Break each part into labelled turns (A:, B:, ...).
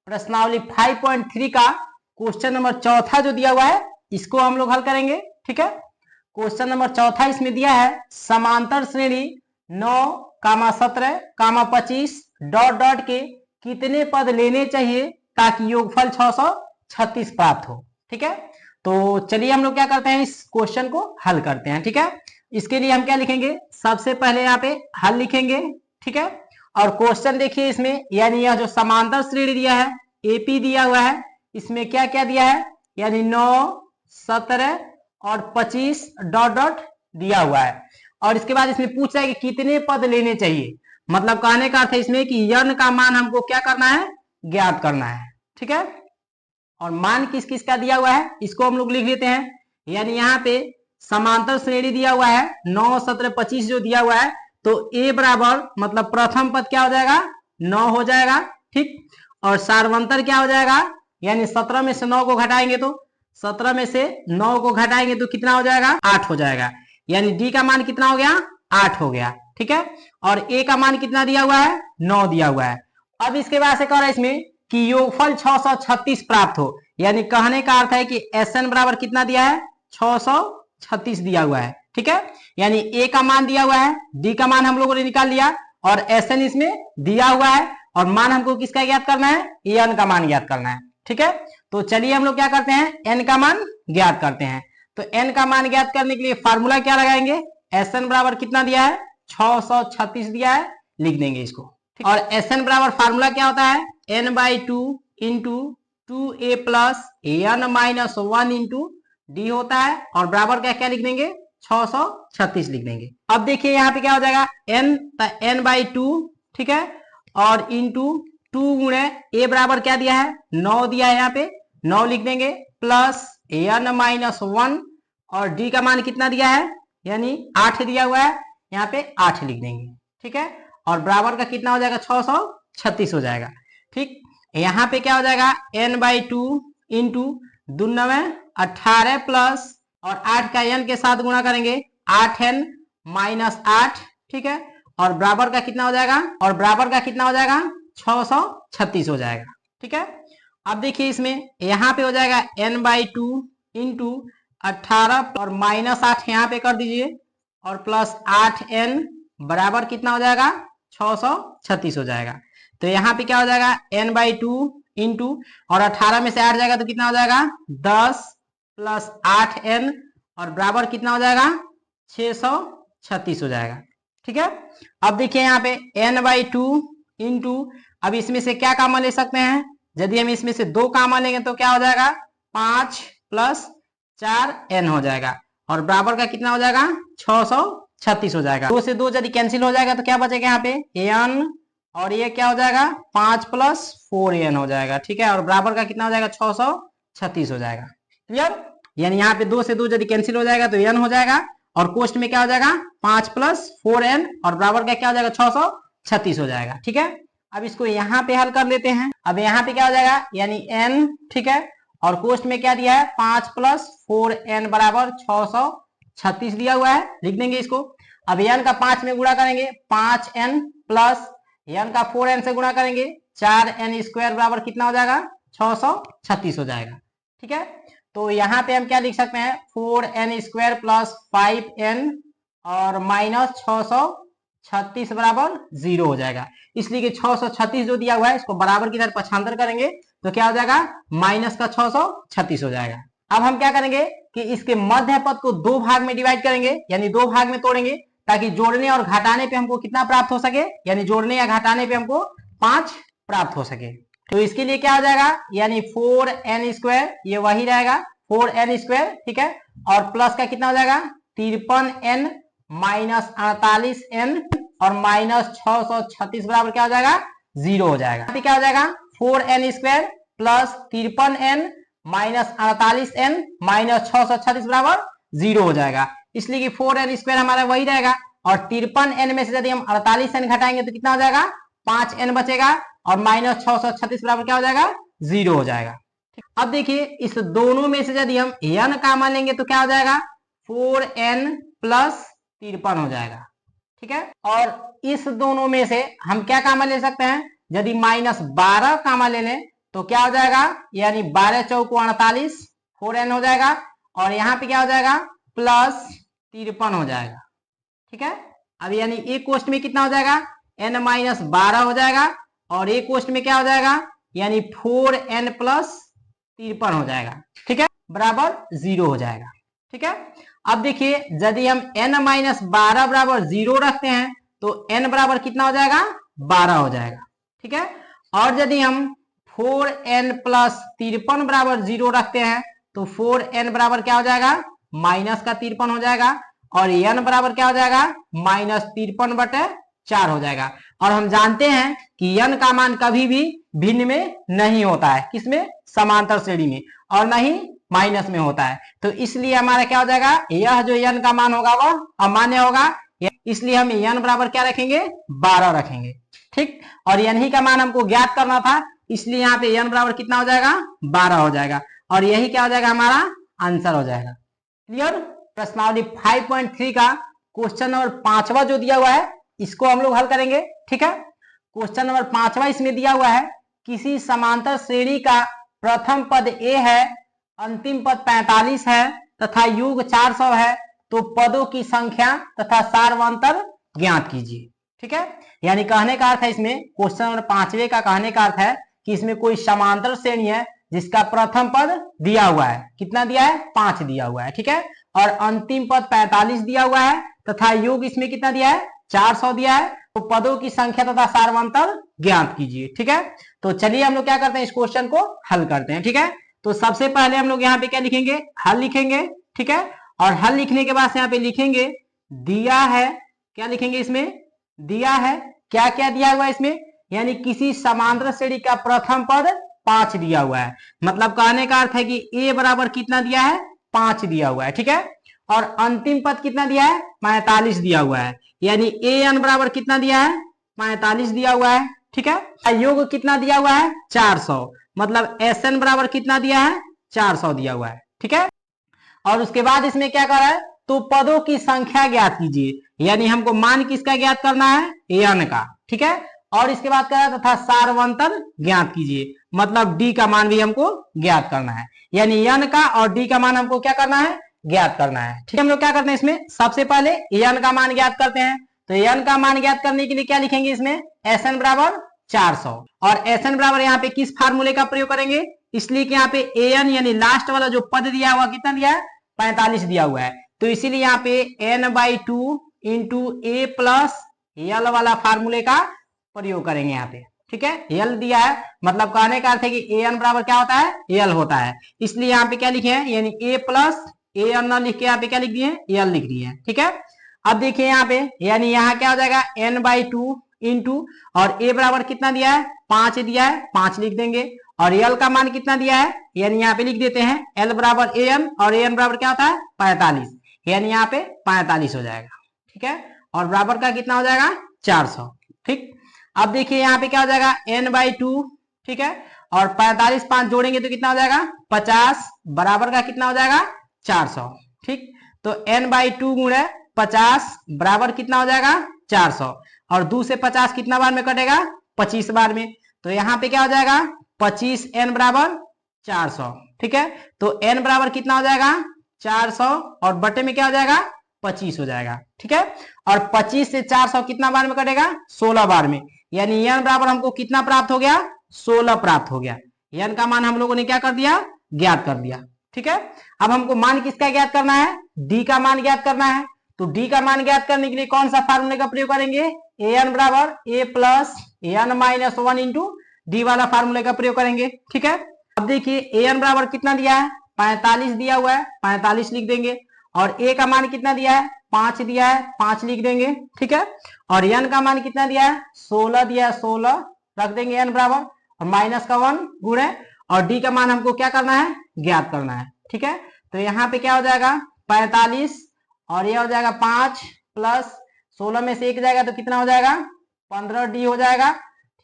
A: प्रश्नावली 5.3 का question number चौथा जो दिया हुआ है इसको हम लोग हल करेंगे। ठीक है, क्वेश्चन नंबर चौथा इसमें दिया है समांतर श्रेणी 9, 17, 25 डॉट डॉट के कितने पद लेने चाहिए ताकि योगफल 636 प्राप्त हो। ठीक है, तो चलिए हम लोग क्या करते हैं, इस क्वेश्चन को हल करते हैं। ठीक है, इसके लिए हम क्या लिखेंगे, सबसे पहले यहाँ पे हल लिखेंगे। ठीक है, और क्वेश्चन देखिए इसमें, यानी यह जो समांतर श्रेणी दिया है एपी दिया हुआ है, इसमें क्या क्या दिया है, यानी 9, 17 और 25 डॉट डॉट दिया हुआ है। और इसके बाद इसमें पूछ रहा है कि कितने पद लेने चाहिए, मतलब कहने का अर्थ है इसमें कि यन का मान हमको क्या करना है, ज्ञात करना है। ठीक है, और मान किस किस का दिया हुआ है इसको हम लोग लिख लेते हैं। यानी यहाँ पे समांतर श्रेणी दिया हुआ है 9, 17, 25 जो दिया हुआ है, तो ए बराबर मतलब प्रथम पद क्या हो जाएगा, 9 हो जाएगा। ठीक, और सार्वंतर क्या हो जाएगा, यानी 17 में से 9 को घटाएंगे तो 17 में से 9 को घटाएंगे तो कितना हो जाएगा, 8 हो जाएगा। यानी डी का मान कितना हो गया, 8 हो गया। ठीक है, और ए का मान कितना दिया हुआ है, 9 दिया हुआ है। अब इसके बाद से कह रहा है इसमें कि योगफल 636 प्राप्त हो, यानी कहने का अर्थ है कि एसएन बराबर कितना दिया है, 636 दिया हुआ है। ठीक है, यानी ए का मान दिया हुआ है, डी का मान हम लोगों ने निकाल लिया और एसएन इसमें दिया हुआ है, और मान हमको किसका ज्ञात करना है, एन का मान ज्ञात करना है। ठीक है, तो चलिए हम लोग क्या करते हैं, एन का मान ज्ञात करते हैं। तो एन का मान ज्ञात करने के लिए फार्मूला क्या लगाएंगे, एसएन बराबर कितना दिया है, 636 दिया है, लिख देंगे इसको। और एसएन बराबर फार्मूला क्या होता है, n/2 into 2a plus n minus 1 into d होता है, और बराबर क्या क्या लिख देंगे, 636 लिख देंगे। अब देखिए यहाँ पे क्या हो जाएगा, n/2, ठीक है, और इंटू 2 गुणे ए बराबर क्या दिया है, 9 दिया है, यहाँ पे 9 लिख देंगे, प्लस एन माइनस 1, और डी का मान कितना दिया है, यानी 8 दिया हुआ है, यहाँ पे 8 लिख देंगे। ठीक है, और बराबर का कितना हो जाएगा, 636 हो जाएगा। ठीक, यहाँ पे क्या हो जाएगा, n/2 इंटू 2 9 18 प्लस और 8 का n के साथ गुणा करेंगे 8n माइनस 8। ठीक है, और बराबर का कितना हो जाएगा, और बराबर का कितना हो जाएगा, 636 हो जाएगा। ठीक है, अब देखिए इसमें यहाँ पे हो जाएगा n/2 इंटू 18 और माइनस 8 यहाँ पे कर दीजिए, और प्लस 8n बराबर कितना हो जाएगा, 636 हो जाएगा। तो यहाँ पे क्या हो जाएगा, n/2 इंटू और 18 में से 8 जाएगा तो कितना हो जाएगा, 10 प्लस 8n और बराबर कितना हो जाएगा, 636 हो जाएगा। ठीक है, अब देखिए यहाँ पे n/2 इंटू, अब इसमें से क्या कामा ले सकते हैं, यदि हम इसमें से 2 कामा लेंगे तो क्या हो जाएगा, 5 प्लस 4n हो जाएगा, और बराबर का कितना हो जाएगा, 636 हो जाएगा। 2 से 2 यदि कैंसिल हो जाएगा तो क्या बचेगा यहाँ पे, n, और ये क्या हो जाएगा, 5 प्लस 4n हो जाएगा। ठीक है, और बराबर का कितना हो जाएगा, 636 हो जाएगा। क्लियर, यानी यहाँ पे 2 से 2 यदि कैंसिल हो जाएगा तो n हो जाएगा, और कोष्ट में क्या हो जाएगा, 5 प्लस 4n, और बराबर का क्या हो जाएगा, 636 हो जाएगा। ठीक है, अब इसको यहाँ पे हल कर लेते हैं। अब यहाँ पे क्या हो जाएगा, यानी n, ठीक है, और कोष्ट में क्या दिया है, 5 प्लस 4n बराबर 636 दिया हुआ है, लिख देंगे इसको। अब n का 5 में गुणा करेंगे 5n प्लस n का 4n से गुणा करेंगे 4n स्क्वायर बराबर कितना हो जाएगा, 636 हो जाएगा। ठीक है, तो यहाँ पे हम क्या लिख सकते हैं, 4n स्क्वायर प्लस 5n और माइनस 636 बराबर 0 हो जाएगा। इसलिए कि 636 जो दिया हुआ है इसको बराबर की तरफ पक्षांतर करेंगे तो क्या हो जाएगा, माइनस का 636 हो जाएगा। अब हम क्या करेंगे कि इसके मध्य पद को 2 भाग में डिवाइड करेंगे, यानी 2 भाग में तोड़ेंगे, ताकि जोड़ने और घटाने पे हमको कितना प्राप्त हो सके, यानी जोड़ने या घटाने पे हमको 5 प्राप्त हो सके। तो इसके लिए क्या हो जाएगा, यानी 4n स्क्वायर, ये वही रहेगा 4n स्क्वायर। ठीक है, और प्लस का कितना हो जाएगा, 53n माइनस 48n और माइनस 636 बराबर क्या हो जाएगा, 0 हो जाएगा। यहाँ पे क्या हो जाएगा, 4n square plus 53n minus 48n minus 636 बराबर 0 हो जाएगा। इसलिए कि 4n स्क्वायर हमारा वही रहेगा, और 53n में से यदि हम 48n घटाएंगे तो कितना हो जाएगा, 5n बचेगा, और माइनस 636 बराबर क्या हो जाएगा, 0 हो जाएगा। अब देखिए इस दोनों में से यदि हम n कामा लेंगे तो क्या हो जाएगा, 4n प्लस 53 हो जाएगा। ठीक है, और इस दोनों में से हम क्या कामा ले सकते हैं, यदि -12 कामा ले लें तो क्या हो जाएगा, यानी 12 चौको 48, 4n हो जाएगा। और यहाँ पे क्या हो जाएगा, प्लस 53 हो जाएगा। ठीक है, अब यानी एक कोष्ट में कितना हो जाएगा, n माइनस 12 हो जाएगा। और एक कोष्ट में क्या हो जाएगा, यानी 4n प्लस 53 हो जाएगा। ठीक है, बराबर 0 हो जाएगा। ठीक है, अब देखिए यदि हम n माइनस 12 बराबर 0 रखते हैं तो n बराबर कितना हो जाएगा, 12 हो जाएगा। ठीक है, और यदि हम 4n प्लस 53 बराबर 0 रखते हैं तो 4n बराबर क्या हो जाएगा, माइनस का 53 हो जाएगा। और n बराबर क्या हो जाएगा, माइनस 53 बटे 4 हो जाएगा। और हम जानते हैं कि n का मान कभी भी भिन्न में नहीं होता है, किसमें, समांतर श्रेणी में, और न ही माइनस में होता है। तो इसलिए हमारा क्या हो जाएगा, यह जो n का मान होगा वह अमान्य होगा, इसलिए हम n बराबर क्या रखेंगे, 12 रखेंगे। ठीक, और n ही का मान हमको ज्ञात करना था, इसलिए यहाँ पे n बराबर कितना हो जाएगा, 12 हो जाएगा। और यही क्या हो जाएगा, हमारा आंसर हो जाएगा। क्लियर। प्रश्नावली 5.3 का क्वेश्चन नंबर 5वां जो दिया हुआ है इसको हम लोग हल करेंगे। ठीक है, क्वेश्चन नंबर 5वां इसमें दिया हुआ है, किसी समांतर श्रेणी का प्रथम पद a है, अंतिम पद 45 है तथा योग 400 है, तो पदों की संख्या तथा सार्वंतर ज्ञात कीजिए। ठीक है, यानी कहने का अर्थ है इसमें, क्वेश्चन नंबर 5वें का कहने का अर्थ है कि इसमें कोई समांतर श्रेणी है जिसका प्रथम पद दिया हुआ है, कितना दिया है, 5 दिया हुआ है। ठीक है, और अंतिम पद 45 दिया हुआ है तथा योग इसमें कितना दिया है, 400 दिया है। तो पदों की संख्या तथा सार्वंतर ज्ञात कीजिए। ठीक है, तो चलिए हम लोग क्या करते हैं, इस क्वेश्चन को हल करते हैं। ठीक है, तो सबसे पहले हम लोग यहाँ पे क्या लिखेंगे, हल लिखेंगे। ठीक है, और हल लिखने के बाद यहाँ पे लिखेंगे दिया है, क्या लिखेंगे इसमें, दिया है, क्या क्या दिया हुआ है इसमें, यानी किसी समांतर श्रेणी का प्रथम पद 5 दिया हुआ है। मतलब कहने का अर्थ है कि a बराबर कितना दिया है, 5 दिया हुआ है। ठीक है, और अंतिम पद कितना दिया है, 45 दिया हुआ है, यानी an बराबर कितना दिया है, 45 दिया हुआ है। ठीक है, योग कितना दिया हुआ है, 400, मतलब Sn बराबर कितना दिया है, 400 दिया हुआ है। ठीक है, और उसके बाद इसमें क्या कर रहा है, तो पदों की संख्या ज्ञात कीजिए, यानी हमको मान किसका ज्ञात करना है, n का। ठीक है, और इसके बाद क्या है, तथा सार्वंतर ज्ञात कीजिए, मतलब d का मान भी हमको ज्ञात करना है, यानी n का और d का मान हमको क्या करना है, ज्ञात करना है। ठीक है, हम लोग क्या करते हैं इसमें, सबसे पहले n का मान ज्ञात करते हैं। तो n का मान ज्ञात करने के लिए क्या लिखेंगे इसमें, Sn बराबर 400, और Sn बराबर यहाँ पे किस फार्मूले का प्रयोग करेंगे, इसलिए कि यहाँ पे an यानी लास्ट वाला जो पद दिया हुआ कितना दिया है, 45 दिया हुआ है। तो इसीलिए यहाँ पे n/2 into a plus l वाला फार्मूले का प्रयोग करेंगे यहाँ पे। ठीक है, l दिया है, मतलब कहने का अर्थ है कि an बराबर क्या होता है, l होता है, इसलिए यहाँ पे क्या लिखे हैं, यानी a प्लस an न लिख के यहाँ पे क्या लिख दिए, l लिख दिए। ठीक है, अब देखिए यहाँ पे, यानी यहाँ क्या हो जाएगा, n/2 इंटू, और a बराबर कितना दिया है, 5 दिया है, 5 लिख देंगे, और l का मान कितना दिया है, यानी यहाँ पे लिख देते हैं l बराबर an, और an बराबर क्या होता है, 45, यानी यहाँ पे 45 हो जाएगा। ठीक है, और बराबर का कितना हो जाएगा, 400। ठीक, अब देखिए यहाँ पे क्या हो जाएगा, n/2। ठीक है, और 45 5 जोड़ेंगे तो कितना हो जाएगा, 50, बराबर का कितना हो जाएगा, 400। ठीक, तो n/2 गुणे 50 बराबर कितना हो जाएगा, 400, और 2 से 50 कितना बार में कटेगा, 25 बार में। तो यहाँ पे क्या हो जाएगा, 25n बराबर 400। ठीक है, तो n बराबर कितना हो जाएगा, 400, और बटे में क्या हो जाएगा, 25 हो जाएगा। ठीक है, और 25 से 400 कितना बार में कटेगा, 16 बार में, यानी n बराबर हमको कितना प्राप्त हो गया, 16 प्राप्त हो गया। n का मान हम लोगों ने क्या कर दिया, ज्ञात कर दिया। ठीक है, अब हमको मान किसका ज्ञात करना है, d का मान ज्ञात करना है। तो d का मान ज्ञात करने के लिए कौन सा फार्मूले का प्रयोग करेंगे, an बराबर a plus n minus 1 into D वाला फार्मूले का प्रयोग करेंगे। ठीक है, अब देखिए an बराबर कितना दिया है, 45 दिया हुआ है, 45 लिख देंगे, और a का मान कितना दिया है, 5 दिया है, 5 लिख देंगे। ठीक है, और n का मान कितना दिया है, 16 दिया है, 16 रख देंगे n बराबर, और माइनस का 1 गुणे, और d का मान हमको क्या करना है, ज्ञात करना है। ठीक है, तो यहाँ पे क्या हो जाएगा, 45, और ये हो जाएगा 5 प्लस 16 में से 1 जाएगा तो कितना हो जाएगा, 15d हो जाएगा।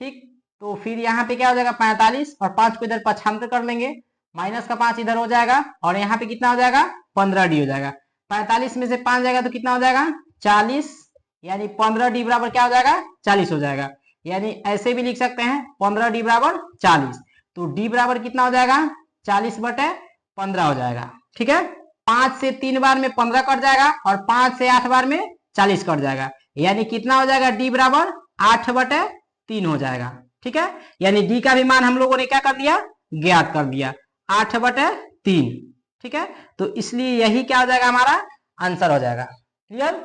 A: ठीक, तो फिर यहाँ पे क्या हो जाएगा, 45, और 5 को इधर पक्षांतर कर लेंगे, माइनस का 5 इधर हो जाएगा, और यहाँ पे कितना हो जाएगा, 15d हो जाएगा। 45 में से 5 जाएगा तो कितना हो जाएगा, 40, यानी 15d बराबर क्या हो जाएगा, 40 हो जाएगा। यानी ऐसे भी लिख सकते हैं 15d बराबर 40। तो डी बराबर कितना हो जाएगा 40/15 हो जाएगा। ठीक है, 5 से 3 बार में 15 कट जाएगा और 5 से 8 बार में 40 कट जाएगा, यानी कितना हो जाएगा डी बराबर 8/3 हो जाएगा। ठीक है, यानी डी का भी मान हम लोगों ने क्या कर दिया, ज्ञात कर दिया 8/3। ठीक है, तो इसलिए यही क्या हो जाएगा हमारा आंसर हो जाएगा। क्लियर।